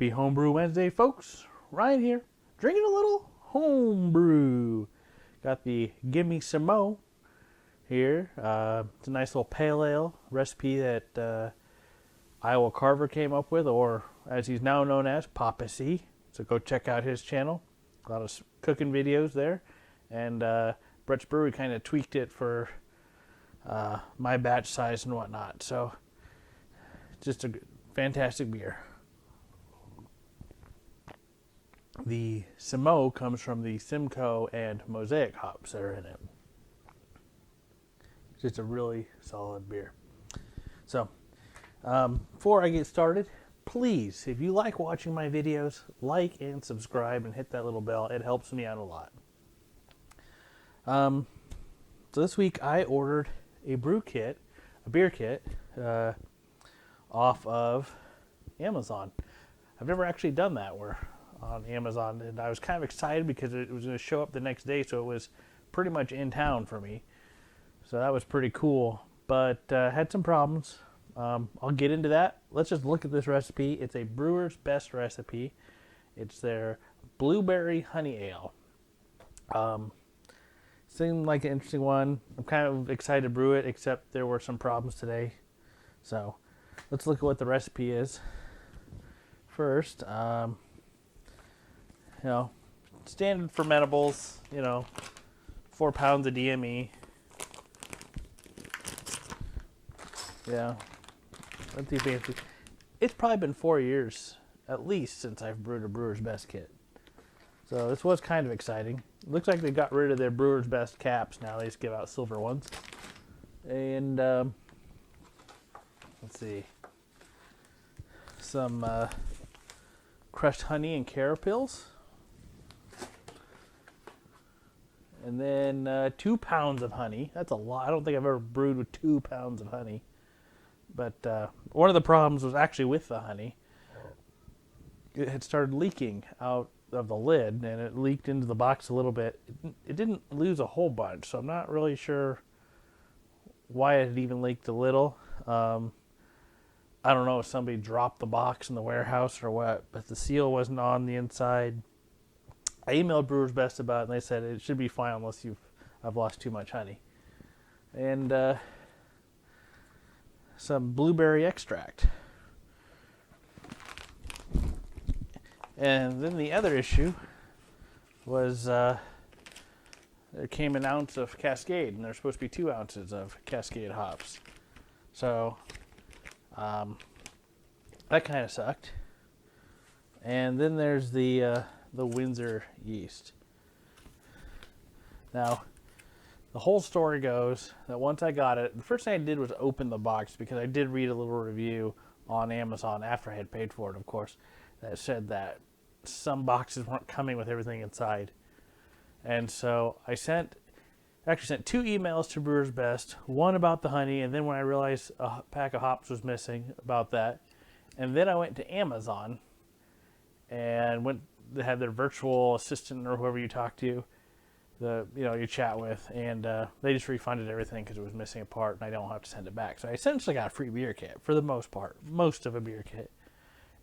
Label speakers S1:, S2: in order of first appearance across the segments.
S1: Happy Home Brew Wednesday, folks. Ryan here, drinking a little home brew. Got the Gimme Some Mo here. It's a nice little pale ale recipe that Iowa Carver came up with, or as he's now known as, Papa C. So go check out his channel. A lot of cooking videos there. And Brett's Brewery kind of tweaked it for my batch size and whatnot. So just a fantastic beer. The Samo comes from the Simcoe and Mosaic hops that are in it. Just a really solid beer. So, before I get started, please, if you like watching my videos, like and subscribe and hit that little bell. It helps me out a lot. So this week I ordered a beer kit, off of Amazon. I've never actually done that on Amazon, and I was kind of excited because it was going to show up the next day, so it was pretty much in town for me. So that was pretty cool, but had some problems. I'll get into that. Let's just look at this recipe. It's a Brewer's Best recipe. It's their blueberry honey ale. Seemed like an interesting one. I'm kind of excited to brew it, except there were some problems today. So let's look at what the recipe is. First, standard fermentables, 4 pounds of DME. Yeah, nothing fancy. It's probably been 4 years, at least, since I've brewed a Brewer's Best kit. So this was kind of exciting. It looks like they got rid of their Brewer's Best caps. Now they just give out silver ones. And, let's see. Some crushed honey and carapils. And then 2 pounds of honey. That's a lot. I don't think I've ever brewed with 2 pounds of honey. But one of the problems was actually with the honey. It had started leaking out of the lid, and it leaked into the box a little bit. It didn't lose a whole bunch, so I'm not really sure why it had even leaked a little. I don't know if somebody dropped the box in the warehouse or what, but the seal wasn't on the inside. I emailed Brewer's Best about it, and they said it should be fine unless I've lost too much honey. And some blueberry extract. And then the other issue was there came an ounce of Cascade, and there's supposed to be 2 ounces of Cascade hops. So that kind of sucked. And then there's the Windsor yeast. Now, the whole story goes that once I got it, the first thing I did was open the box, because I did read a little review on Amazon after I had paid for it, of course, that said that some boxes weren't coming with everything inside. And so I sent 2 emails to Brewer's Best, one about the honey, and then when I realized a pack of hops was missing, about that. And then I went to Amazon and they had their virtual assistant, or whoever you talk to, you chat with, and they just refunded everything because it was missing a part, and I don't have to send it back. So I essentially got a free beer kit for the most part, most of a beer kit.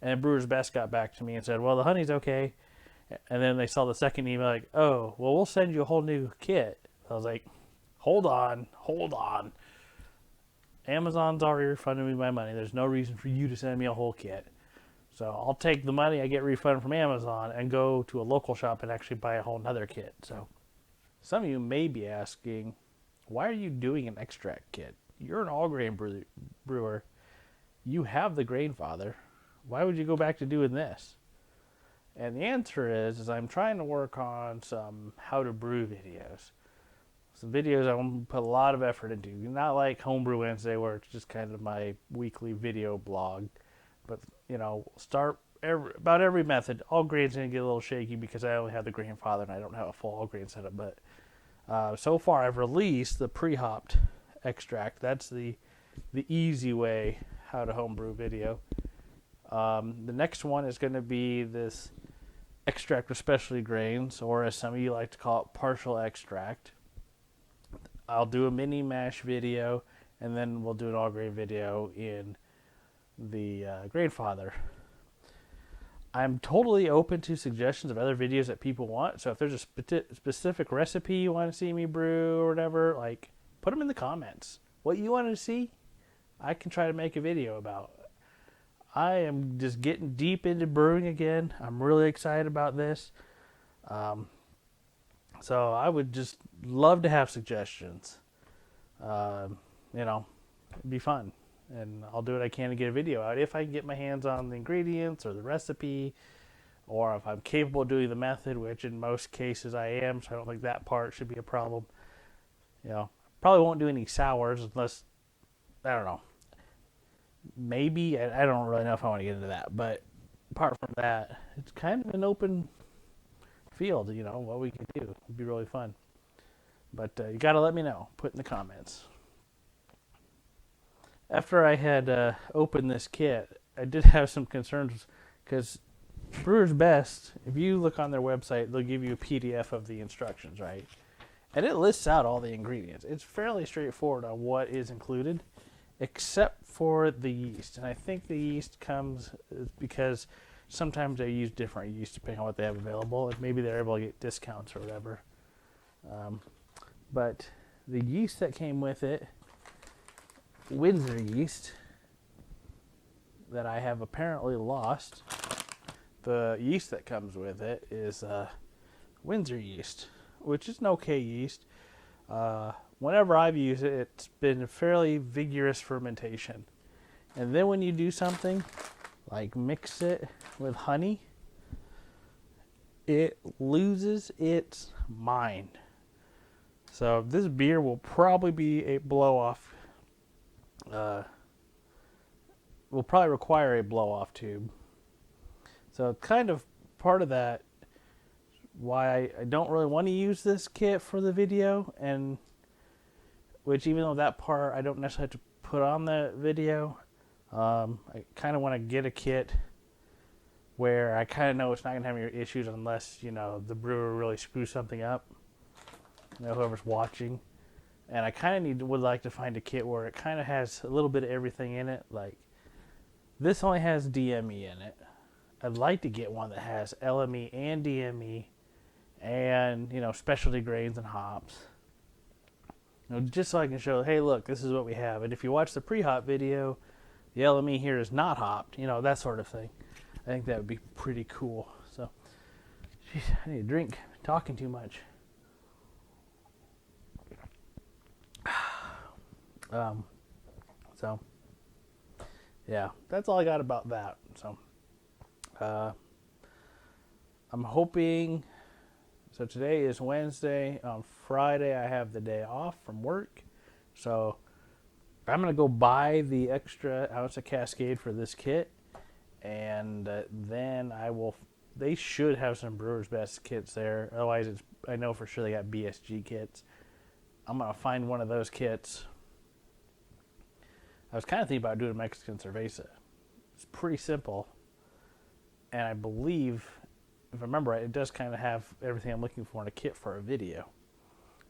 S1: And Brewer's Best got back to me and said, well, the honey's okay. And then they saw the second email, like, oh, well, we'll send you a whole new kit. I was like, hold on. Amazon's already refunded me my money. There's no reason for you to send me a whole kit. So I'll take the money I get refunded from Amazon and go to a local shop and actually buy a whole nother kit. So some of you may be asking, why are you doing an extract kit? You're an all-grain brewer. You have the grain father. Why would you go back to doing this? And the answer is I'm trying to work on some how to brew videos. Some videos I want to put a lot of effort into. Not like Home Brew Wednesday, where it's just kind of my weekly video blog. But, start about every method. All grain's going to get a little shaky because I only have the grain father and I don't have a full all grain setup. But so far I've released the pre-hopped extract. That's the easy way how to homebrew video. The next one is going to be this extract with specialty grains, or as some of you like to call it, partial extract. I'll do a mini mash video, and then we'll do an all grain video in the grain father. I'm totally open to suggestions of other videos that people want. So if there's a specific recipe you want to see me brew or whatever, like, put them in the comments. What you want to see, I can try to make a video about. I am just getting deep into brewing again. I'm really excited about this. So I would just love to have suggestions. You know, it'd be fun. And I'll do what I can to get a video out if I can get my hands on the ingredients or the recipe, or if I'm capable of doing the method, which in most cases I am, so I don't think that part should be a problem. You know, probably won't do any sours unless, I don't know, maybe, I don't really know if I want to get into that, but apart from that, it's kind of an open field, you know, what we can do. It'd be really fun. But you got to let me know. Put in the comments. After I had opened this kit, I did have some concerns because Brewers Best, if you look on their website, they'll give you a PDF of the instructions, right? And it lists out all the ingredients. It's fairly straightforward on what is included, except for the yeast. And I think the yeast comes because sometimes they use different yeast depending on what they have available, and maybe they're able to get discounts or whatever. But the yeast that came with it, Windsor yeast, that I have apparently lost. The yeast that comes with it is Windsor yeast, which is an okay yeast. Whenever I've used it, it's been a fairly vigorous fermentation. And then when you do something like mix it with honey, it loses its mind. So this beer will probably be a blow-off. Will probably require a blow-off tube. So kind of part of that, why I don't really want to use this kit for the video, and which even though that part I don't necessarily have to put on the video, I kind of want to get a kit where I kind of know it's not going to have any issues unless, you know, the brewer really screws something up, you know, whoever's watching. And I kind of would like to find a kit where it kind of has a little bit of everything in it. Like, this only has DME in it. I'd like to get one that has LME and DME and, you know, specialty grains and hops. You know, just so I can show, hey, look, this is what we have. And if you watch the pre-hop video, the LME here is not hopped, you know, that sort of thing. I think that would be pretty cool. So, geez, I need a drink. I'm talking too much. So, yeah, that's all I got about that. So, I'm hoping, so today is Wednesday. On Friday, I have the day off from work. So, I'm going to go buy the extra ounce of Cascade for this kit. And then they should have some Brewers Best kits there. Otherwise, I know for sure they got BSG kits. I'm going to find one of those kits. I was kind of thinking about doing a Mexican cerveza. It's pretty simple. And I believe, if I remember right, it does kind of have everything I'm looking for in a kit for a video.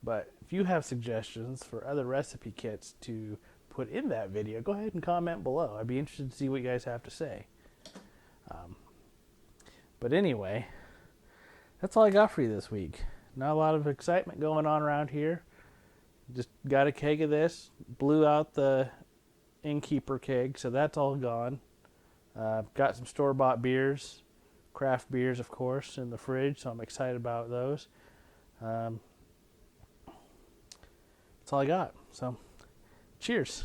S1: But if you have suggestions for other recipe kits to put in that video, go ahead and comment below. I'd be interested to see what you guys have to say. But anyway, that's all I got for you this week. Not a lot of excitement going on around here. Just got a keg of this, blew out the innkeeper keg, so that's all gone. Got some store-bought beers, craft beers, of course, in the fridge, so I'm excited about those. That's all I got. So, cheers.